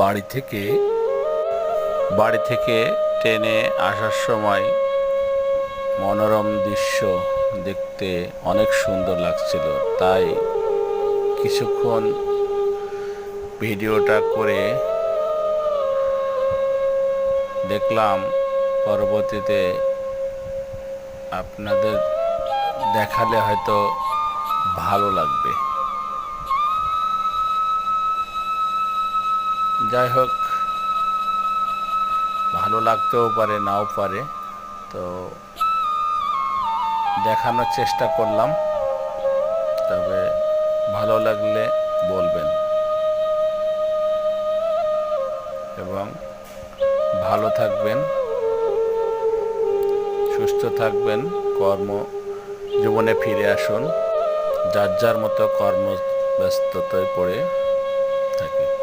বাড়ি থেকে ট্রেনে আসার সময় মনোরম দৃশ্য দেখতে অনেক সুন্দর লাগছিল, তাই কিছুক্ষণ ভিডিওটা করে দেখলাম। পরবর্তীতে আপনাদের দেখালে হয়তো ভালো লাগবে। যাই হোক, ভালো লাগতেও পারে, নাও পারে, তো দেখানোর চেষ্টা করলাম। তবে ভালো লাগলে বলবেন এবং ভালো থাকবেন, সুস্থ থাকবেন, জীবনে ফিরে আসুন, যার যার মতো কর্মব্যস্ততায় পড়ে